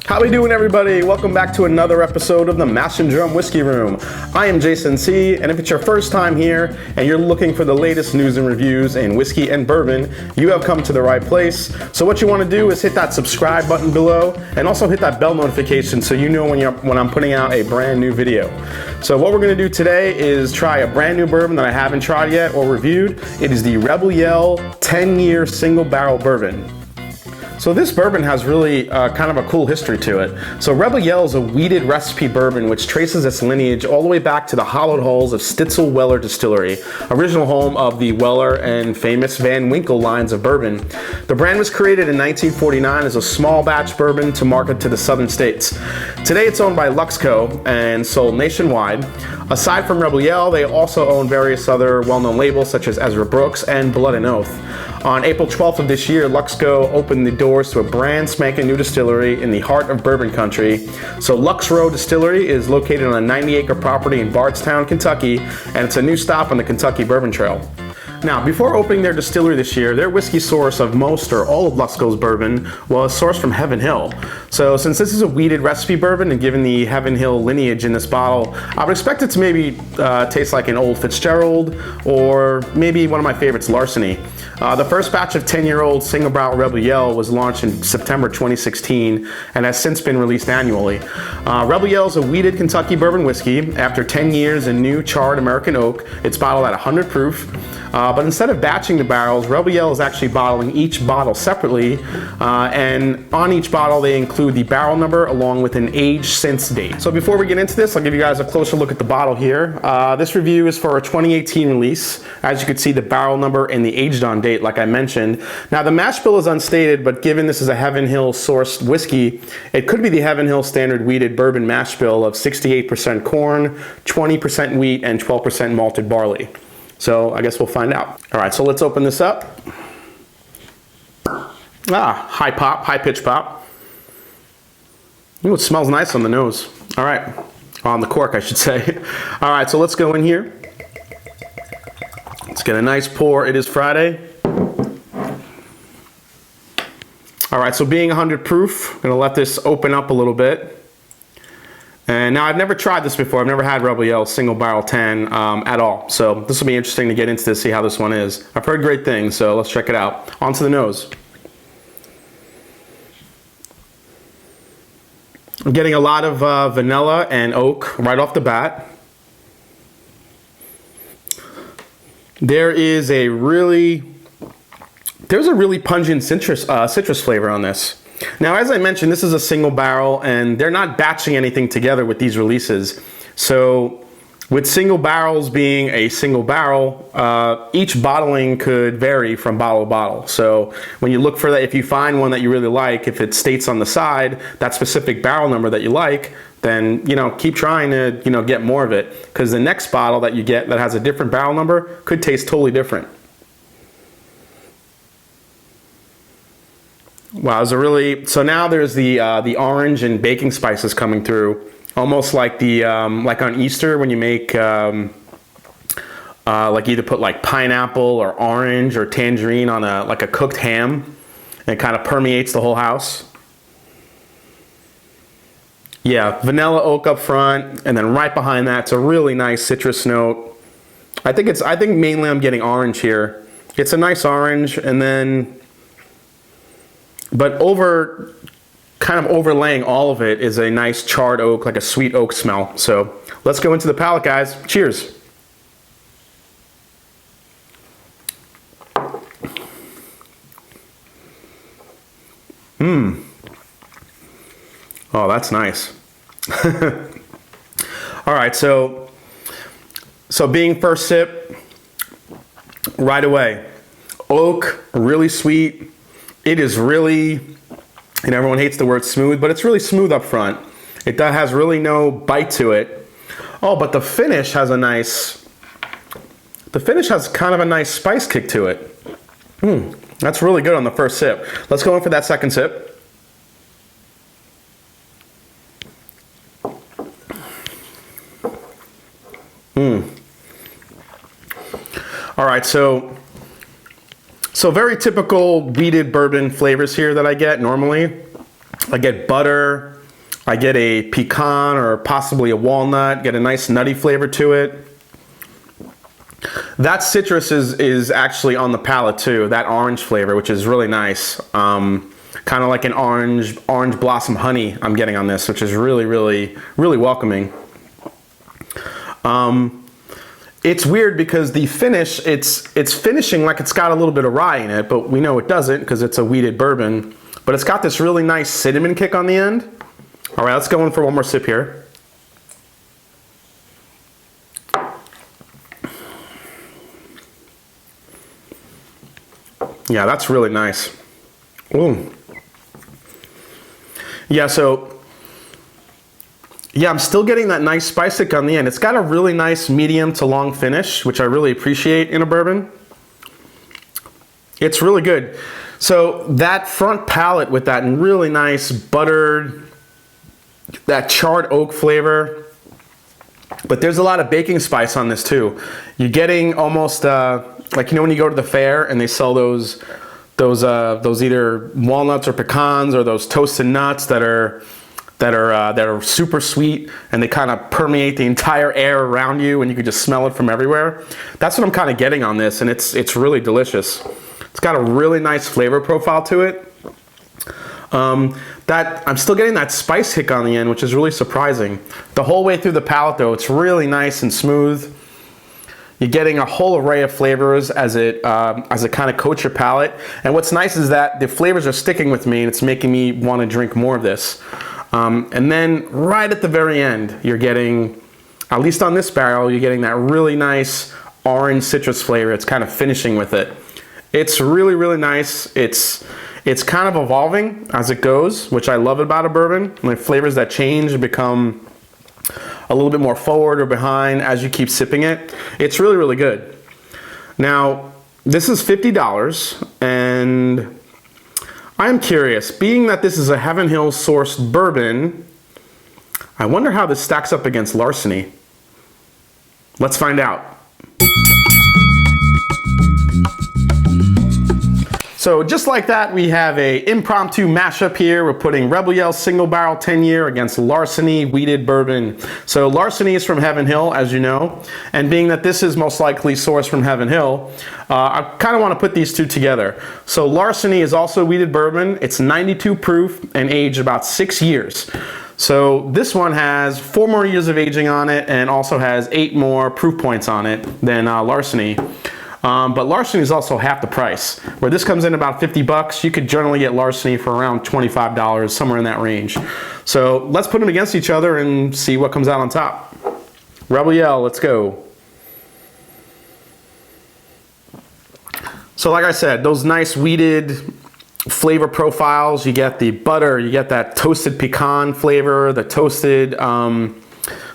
How we doing, everybody? Welcome back to another episode of the Mashanddrum Whiskey Room. I am Jason C, and if it's your first time here and you're looking for the latest news and reviews in whiskey and bourbon, you have come to the right place. So what you want to do is hit that subscribe button below and also hit that bell notification so you know when I'm putting out a brand new video. So what we're going to do today is try a brand new bourbon that I haven't tried yet or reviewed. It is the rebelyell 10-year single barrel bourbon. So this bourbon has really kind of a cool history to it. So rebelyell is a wheated recipe bourbon which traces its lineage all the way back to the hollowed hulls of Stitzel Weller Distillery, original home of the Weller and famous Van Winkle lines of bourbon. The brand was created in 1949 as a small batch bourbon to market to the southern states. Today it's owned by Luxe and sold nationwide. Aside from rebelyell, they also own various other well-known labels such as Ezra Brooks and Blood and Oath. On April 12th of this year, Luxe opened the doors to a brand spanking new distillery in the heart of bourbon country. So Luxe Row Distillery is located on a 90-acre property in Bardstown, Kentucky, and it's a new stop on the Kentucky Bourbon Trail. Now, before opening their distillery this year, their whiskey source of most or all of Luxe's bourbon was sourced from Heavenhill. So since this is a wheated recipe bourbon and given the Heavenhill lineage in this bottle, I would expect it to maybe taste like an Old Fitzgerald or maybe one of my favorites, Larceny. The first batch of 10-year-old single barrel rebelyell was launched in September 2016 and has since been released annually. Rebelyell is a wheated Kentucky bourbon whiskey. After 10 years in new charred American oak, it's bottled at 100 proof. But instead of batching the barrels, rebelyell is actually bottling each bottle separately, and on each bottle they include the barrel number along with an age since date. So before we get into this, I'll give you guys a closer look at the bottle here. This review is for a 2018 release. As you can see, the barrel number and the aged on date, like I mentioned. Now the mash bill is unstated, but given this is a Heavenhill sourced whiskey, it could be the Heavenhill standard wheated bourbon mash bill of 68% corn, 20% wheat, and 12% malted barley. So I guess we'll find out. All right, so let's open this up. High pop, high pitch pop. Ooh, it smells nice on the nose. All right, on the cork, I should say. All right, so let's go in here. Let's get a nice pour. It is Friday. All right, so being 100 proof, I'm gonna let this open up a little bit. And now I've never tried this before. I've never had rebelyell single barrel 10 at all. So this will be interesting to get into this, see how this one is. I've heard great things, so let's check it out. On to the nose. I'm getting a lot of vanilla and oak right off the bat. There's a really pungent citrus flavor on this. Now, as I mentioned, this is a single barrel and they're not batching anything together with these releases. So with single barrels being a single barrel, each bottling could vary from bottle to bottle. So when you look for that, if you find one that you really like, if it states on the side that specific barrel number that you like, then keep trying to get more of it, because the next bottle that you get that has a different barrel number could taste totally different. Wow, so now there's the orange and baking spices coming through, almost like the like on Easter when you make like either put like pineapple or orange or tangerine on a cooked ham, and it kind of permeates the whole house. Yeah, vanilla oak up front, and then right behind that, it's a really nice citrus note. I think mainly I'm getting orange here. It's a nice orange, and then. But kind of overlaying all of it is a nice charred oak, like a sweet oak smell. So let's go into the palate, guys. Cheers. Oh, that's nice. All right, so being first sip, right away, oak, really sweet. It is really, and everyone hates the word smooth, but it's really smooth up front. It has really no bite to it. Oh, but the finish has kind of a nice spice kick to it. That's really good on the first sip. Let's go in for that second sip. All right, so very typical wheated bourbon flavors here that I get normally. I get butter, I get a pecan or possibly a walnut, get a nice nutty flavor to it. That citrus is actually on the palate too, that orange flavor, which is really nice. Kind of like an orange blossom honey I'm getting on this, which is really, really, really welcoming. It's weird because the finish, it's finishing like it's got a little bit of rye in it, but we know it doesn't because it's a wheated bourbon. But it's got this really nice cinnamon kick on the end. All right, let's go in for one more sip here. Yeah, that's really nice. Ooh. Yeah, so, yeah, I'm still getting that nice spice kick on the end. It's got a really nice medium to long finish, which I really appreciate in a bourbon. It's really good. So that front palate with that really nice buttered, that charred oak flavor, but there's a lot of baking spice on this too. You're getting almost like, you know, when you go to the fair and they sell those either walnuts or pecans or those toasted nuts that are super sweet and they kind of permeate the entire air around you and you can just smell it from everywhere. That's what I'm kind of getting on this, and it's really delicious. It's got a really nice flavor profile to it. That I'm still getting that spice kick on the end, which is really surprising. The whole way through the palate though, it's really nice and smooth. You're getting a whole array of flavors as it kind of coats your palate. And what's nice is that the flavors are sticking with me and it's making me want to drink more of this. And then right at the very end, you're getting, at least on this barrel, you're getting that really nice orange citrus flavor. It's kind of finishing with it. It's really, really nice. It's kind of evolving as it goes, which I love about a bourbon. Like flavors that change and become a little bit more forward or behind as you keep sipping it. It's really, really good. Now, this is $50, and I'm curious, being that this is a Heavenhill sourced bourbon, I wonder how this stacks up against Larceny. Let's find out. So just like that, we have a impromptu mashup here. We're putting rebelyell single barrel 10-year against Larceny wheated bourbon. So Larceny is from Heavenhill, as you know, and being that this is most likely sourced from Heavenhill, I kind of want to put these two together. So Larceny is also wheated bourbon. It's 92 proof and aged about 6 years. So this one has 4 more years of aging on it and also has 8 more proof points on it than Larceny. But Larceny is also half the price. Where this comes in about $50, you could generally get Larceny for around $25, somewhere in that range. So let's put them against each other and see what comes out on top. Rebelyell, let's go. So like I said, those nice wheated flavor profiles. You get the butter, you get that toasted pecan flavor, the toasted,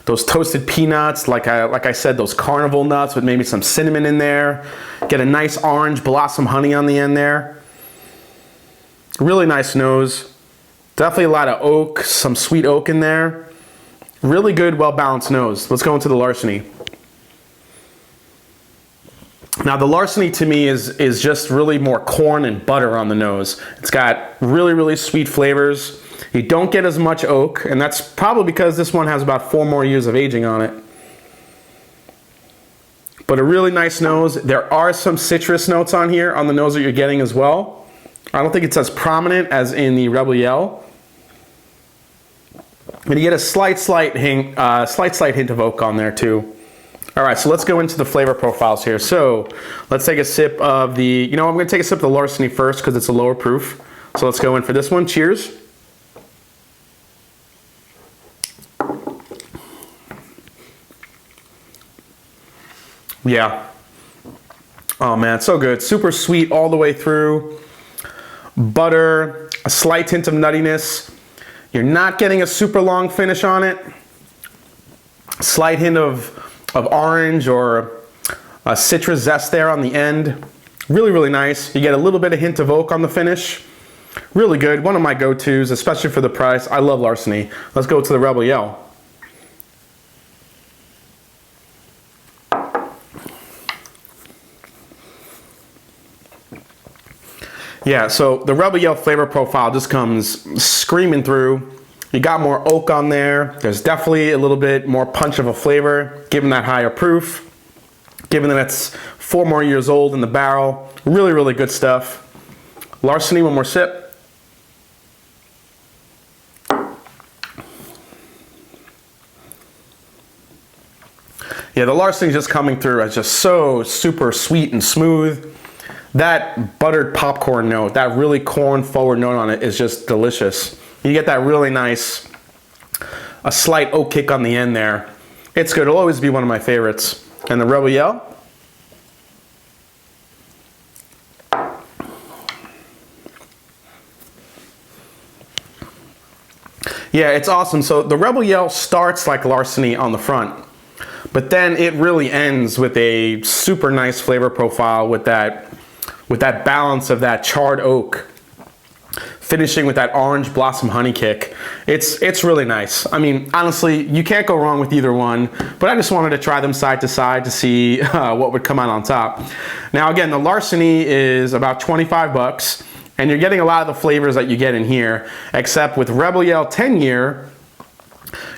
those toasted peanuts, like I said, those carnival nuts with maybe some cinnamon in there. Get a nice orange blossom honey on the end there. Really nice nose. Definitely a lot of oak, some sweet oak in there. Really good, well-balanced nose. Let's go into the Larceny. Now the Larceny to me is just really more corn and butter on the nose. It's got really, really sweet flavors. You don't get as much oak, and that's probably because this one has about 4 more years of aging on it. But a really nice nose. There are some citrus notes on here on the nose that you're getting as well. I don't think it's as prominent as in the Rebelyell. And you get a slight hint of oak on there too. All right, so let's go into the flavor profiles here. So let's take a sip of the, I'm going to take a sip of the Larceny first because it's a lower proof. So let's go in for this one. Cheers. Yeah. Oh man, so good. Super sweet all the way through. Butter, a slight hint of nuttiness. You're not getting a super long finish on it. Slight hint of orange or a citrus zest there on the end. Really, really nice. You get a little bit of hint of oak on the finish. Really good. One of my go-tos, especially for the price. I love Larceny. Let's go to the Rebelyell. Yeah, so the Rebelyell flavor profile just comes screaming through. You got more oak on there. There's definitely a little bit more punch of a flavor, given that higher proof, given that it's 4 more years old in the barrel. Really, really good stuff. Larceny, one more sip. Yeah, the Larceny just coming through as just so super sweet and smooth. That buttered popcorn note, that really corn forward note on it is just delicious. You get that really nice, a slight oak kick on the end there. It's good, it'll always be one of my favorites. And the rebelyell. Yeah, it's awesome. So the rebelyell starts like Larceny on the front, but then it really ends with a super nice flavor profile with that balance of that charred oak, finishing with that orange blossom honey kick. It's really nice. I mean, honestly, you can't go wrong with either one, but I just wanted to try them side to side to see what would come out on top. Now again, the Larceny is about 25 bucks, and you're getting a lot of the flavors that you get in here, except with rebelyell 10 year,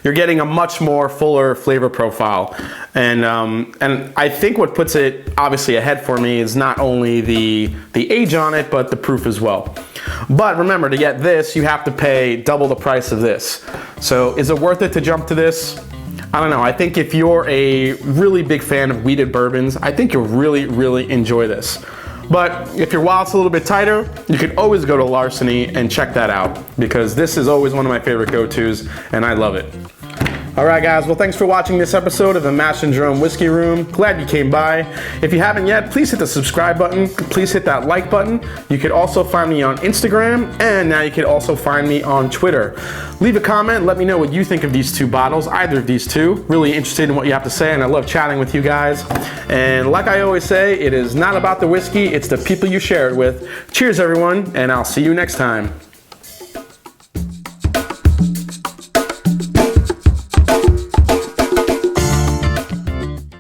you're getting a much more fuller flavor profile. And I think what puts it obviously ahead for me is not only the age on it, but the proof as well. But remember, to get this, you have to pay double the price of this. So is it worth it to jump to this? I don't know. I think if you're a really big fan of wheated bourbons, I think you'll really, really enjoy this. But if your wallet's a little bit tighter, you can always go to Larceny and check that out, because this is always one of my favorite go-tos, and I love it. All right, guys, well, thanks for watching this episode of the Mash and Drum Whiskey Room. Glad you came by. If you haven't yet, please hit the subscribe button. Please hit that like button. You can also find me on Instagram, and now you can also find me on Twitter. Leave a comment. Let me know what you think of these two bottles, either of these two. Really interested in what you have to say, and I love chatting with you guys. And like I always say, it is not about the whiskey, it's the people you share it with. Cheers, everyone, and I'll see you next time.